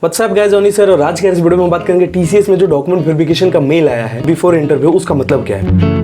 WhatsApp guys, ओनी sir और आज के इस वीडियो में बात करेंगे टीसीएस में जो डॉक्यूमेंट वेरिफिकेशन का मेल आया है बिफोर इंटरव्यू, उसका मतलब क्या है।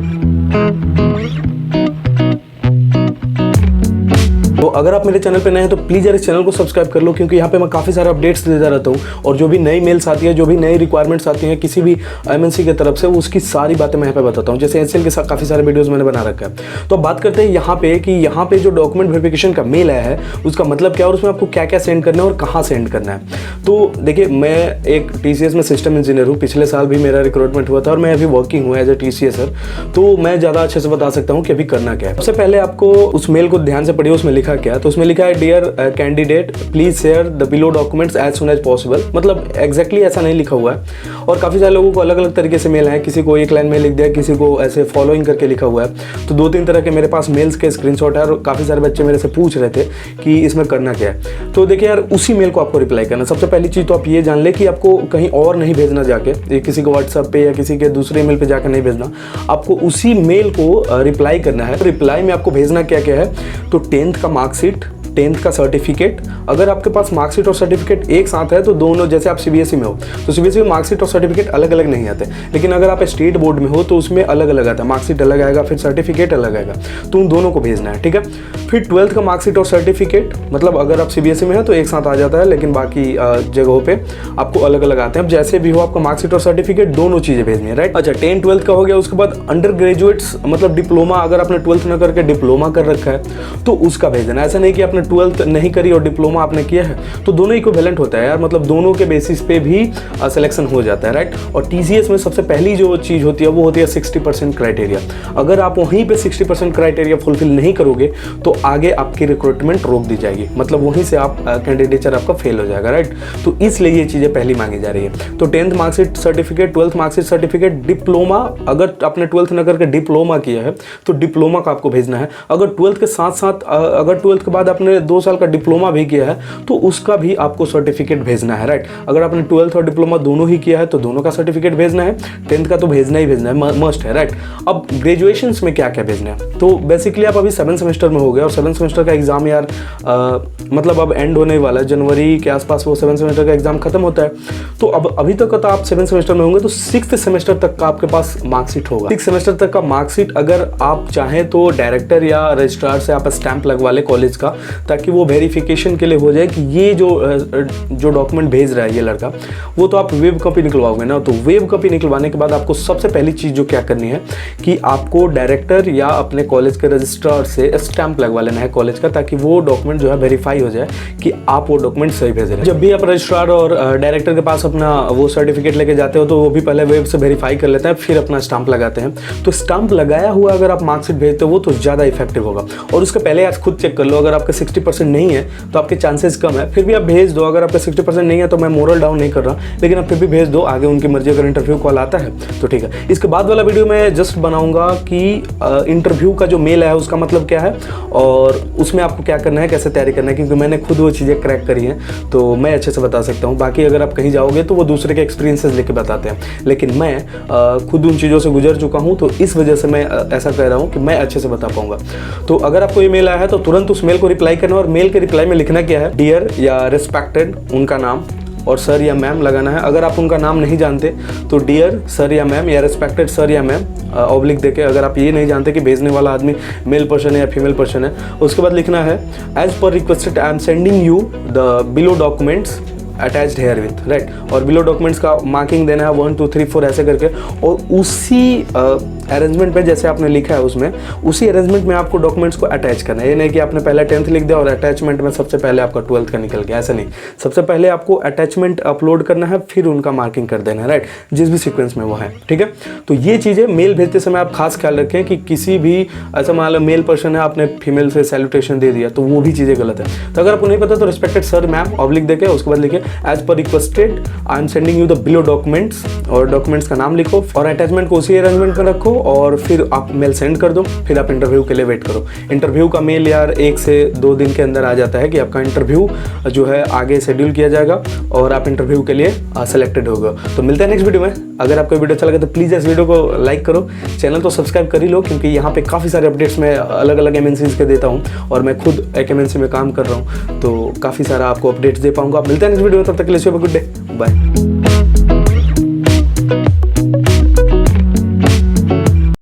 तो अगर आप मेरे चैनल पे नए हैं तो प्लीज़ यार इस चैनल को सब्सक्राइब कर लो, क्योंकि यहाँ पे मैं काफ़ी सारे अपडेट्स देता रहता हूँ और जो भी नई मेल्स आती है, जो भी नई रिक्वायरमेंट्स आती हैं किसी भी एमएनसी की तरफ से, उसकी सारी बातें मैं यहाँ पे बताता हूँ। जैसे एचसीएल के साथ काफ़ी सारे वीडियोज़ मैंने बना रखा है। तो अब बात करते हैं यहाँ पे कि यहाँ पे जो डॉक्यूमेंट वेरिफिकेशन का मेल आया है उसका मतलब क्या है और उसमें आपको क्या क्या सेंड करना है और कहाँ सेंड करना है। तो देखिए, मैं एक टीसीएस में सिस्टम इंजीनियर हूँ। पिछले साल भी मेरा रिक्रूटमेंट हुआ था और मैं अभी वर्किंग हूँ एज ए टीसीएसर, तो मैं ज़्यादा अच्छे से बता सकता हूँ कि अभी करना क्या है। सबसे पहले आपको उस मेल को ध्यान से पढ़िए, उसमें लिखा क्या है। तो उसमें लिखा है dear candidate please share the below documents as soon as possible. मतलब एग्जैक्टली ऐसा नहीं लिखा हुआ है और काफ़ी सारे लोगों को अलग अलग तरीके से मेल है। किसी को एक लाइन में लिख दिया, किसी को ऐसे फॉलोइंग करके लिखा हुआ है। तो 2-3 तरह के मेरे पास मेल्स के स्क्रीनशॉट है और काफ़ी सारे बच्चे मेरे से पूछ रहे थे कि इसमें करना क्या है। तो देखिए यार, उसी मेल को आपको रिप्लाई करना। सबसे पहली चीज़ तो आप ये जान ले कि आपको कहीं और नहीं भेजना, जाके किसी को व्हाट्सएप पे या किसी के दूसरे मेल पे जाकर नहीं भेजना, आपको उसी मेल को रिप्लाई करना है। रिप्लाई में आपको भेजना क्या क्या है, तो 10th का मार्कशीट, 10th का सर्टिफिकेट। अगर आपके पास मार्कशीट और सर्टिफिकेट एक साथ है तो दोनों, जैसे आप सीबीएसई में हो तो सीबीएसई में मार्कशीट और सर्टिफिकेट अलग अलग नहीं आते, लेकिन अगर आप स्टेट बोर्ड में हो तो उसमें अलग अलग आता है। मार्कशीट अलग आएगा, फिर सर्टिफिकेट अलग आएगा, तो उन दोनों को भेजना है, ठीक है। फिर 12th का मार्कशीट और सर्टिफिकेट, मतलब अगर आप सीबीएसई में है तो एक साथ आ जाता है, लेकिन बाकी जगहों पे आपको अलग अलग आते हैं। अब जैसे भी हो, आपका मार्कशीट और सर्टिफिकेट दोनों चीज़ें भेजनी है, राइट। अच्छा, 10th 12th का हो गया। उसके बाद अंडर ग्रेजुएट्स, मतलब डिप्लोमा, अगर आपने 12th न करके डिप्लोमा कर रखा है तो उसका भेजना। ऐसा नहीं कि आपने 12th नहीं करी और डिप्लोमा आपने किया है, तो दोनों इक्विवेलेंट होता है यार, मतलब दोनों के बेसिस पे भी सिलेक्शन हो जाता है, राइट। और टीसीएस में सबसे पहली जो चीज़ होती है वो होती है 60% क्राइटेरिया। अगर आप वहीं पे 60% क्राइटेरिया फुलफिल नहीं करोगे तो आगे आपकी रिक्रूटमेंट रोक दी जाएगी, मतलब वहीं से आप कैंडिडेचर आपका फेल हो जाएगा, राइट। तो इसलिए ये चीज़ें पहली मांगी जा रही है। तो 10th marksheet certificate, 12th marksheet certificate, diploma, अगर आपने 12th न करके डिप्लोमा किया है तो डिप्लोमा का आपको भेजना है। अगर 12th के साथ साथ अगर 12th के बाद आपने 2 साल का डिप्लोमा भी किया है तो उसका भी आपको सर्टिफिकेट भेजना है, राइट। अगर आपने 12th और डिप्लोमा दोनों ही किया है तो दोनों का सर्टिफिकेट भेजना है। 10th का तो भेजना ही भेजना है, मस्ट है, राइट। अब ग्रेजुएशंस में क्या क्या भेजना है, तो बेसिकली आप अभी 7th सेमेस्टर में हो गए और 7th सेमेस्टर का एग्जाम यार मतलब अब एंड होने वाला है, जनवरी के आसपास वो 7th सेमेस्टर का एग्जाम खत्म होता है। तो अब अभी तक तो आप 7th सेमेस्टर में होंगे तो 6th सेमेस्टर तक का आपके पास मार्कशीट होगा। 6th सेमेस्टर तक का मार्कशीट अगर आप चाहें तो डायरेक्टर या रजिस्ट्रार से आप स्टैंप लगवा ले कॉलेज का, ताकि वो वेरिफिकेशन के लिए हो जाए कि ये जो डॉक्यूमेंट भेज रहा है ये लड़का, वो तो आप वेब कॉपी निकलवाओगे ना। तो वेब कॉपी निकलवाने के बाद आपको सबसे पहली चीज़ जो क्या करनी है कि आपको डायरेक्टर या अपने कॉलेज के रजिस्ट्रार से स्टैंप लगवा लेना है कॉलेज का, ताकि वो डॉक्यूमेंट जो है वेरीफाई हो जाए कि आप वो डॉक्यूमेंट सही भेज रहे हैं। जब भी आप रजिस्ट्रार और डायरेक्टर के पास अपना वो सर्टिफिकेट लेके जाते हो तो वो भी पहले वेब से वेरीफाई कर लेते हैं, फिर अपना स्टैंप लगाते हैं। तो स्टैंप लगाया हुआ अगर आप मार्कशीट भेजते हो वो तो ज़्यादा इफेक्टिव होगा। और उसके पहले आप खुद चेक कर लो, अगर आपका 60% नहीं है तो आपके चांसेस कम है, फिर भी आप भेज दो। अगर आपका 60% नहीं है तो मैं मोरल डाउन नहीं कर रहा, लेकिन आप फिर भी भेज दो, आगे उनकी मर्जी। अगर इंटरव्यू कॉल आता है तो ठीक है। इसके बाद वाला वीडियो मैं जस्ट बनाऊंगा कि इंटरव्यू का जो मेल है उसका मतलब क्या है और उसमें आपको क्या करना है, कैसे तैयारी करना है, क्योंकि मैंने खुद वो चीज़ें क्रैक करी हैं तो मैं अच्छे से बता सकता हूँ। बाकी अगर आप कहीं जाओगे तो वो दूसरे के एक्सपीरियंसेस लेके बताते हैं, लेकिन मैं खुद उन चीज़ों से गुजर चुका हूँ, तो इस वजह से मैं ऐसा कह रहा हूँ कि मैं अच्छे से बता पाऊंगा। तो अगर आपको ये मेल आया है तो तुरंत उस मेल को रिप्लाई करना, और मेल के रिप्लाई में लिखना क्या है, डियर या रिस्पेक्टेड, उनका नाम और सर या मैम लगाना है। अगर आप उनका नाम नहीं जानते तो डियर सर या मैम या रिस्पेक्टेड सर या मैम ऑब्लिक देके, अगर आप ये नहीं जानते कि भेजने वाला आदमी मेल पर्सन है या फीमेल पर्सन है, उसके बाद लिखना है as per requested I am sending you the below documents attached herewith, right. और बिलो डॉक्यूमेंट्स का मार्किंग देना है 1 2 3 4 ऐसे करके, और उसी अरेंजमेंट में जैसे आपने लिखा है उसमें, उसी अरेंजमेंट में आपको डॉक्यूमेंट्स को अटैच करना है। ये नहीं कि आपने पहले 10th लिख दिया और अटैचमेंट में सबसे पहले आपका 12th का निकल गया, ऐसा नहीं। सबसे पहले आपको अटैचमेंट अपलोड करना है, फिर उनका मार्किंग कर देना है, राइट, जिस भी सीक्वेंस में वो है, ठीक है। तो ये चीज़ें मेल भेजते समय आप खास ख्याल रखें कि किसी भी ऐसा मान लो मेल पर्सन है, आपने फीमेल से सैल्यूटेशन दे दिया तो वो भी चीज़ें गलत है। तो अगर आपको नहीं पता तो रिस्पेक्टेड सर मैम ऑब्लिक देके उसके बाद लिखे as per requested I am sending you the below documents, और डॉक्यूमेंट्स का नाम लिखो और अटैचमेंट को उसी अरेंजमेंट में रखो और फिर आप मेल सेंड कर दो, फिर आप इंटरव्यू के लिए वेट करो। इंटरव्यू का मेल यार 1 से 2 दिन के अंदर आ जाता है कि आपका इंटरव्यू जो है आगे शेड्यूल किया जाएगा और आप इंटरव्यू के लिए सेलेक्टेड होगा। तो मिलते हैं नेक्स्ट वीडियो में। अगर आपको वीडियो अच्छा लगा तो प्लीज़ इस वीडियो को लाइक करो, चैनल को सब्सक्राइब कर ही लो, क्योंकि यहाँ पे काफ़ी सारे अपडेट्स मैं अलग अलग MNCs के देता हूँ और मैं खुद एक MNC में काम कर रहा हूँ, तो काफ़ी सारा आपको अपडेट्स दे पाऊँगा। आप मिलते हैं नेक्स्ट वीडियो में, तब तक के लिए गुड डे, बाय।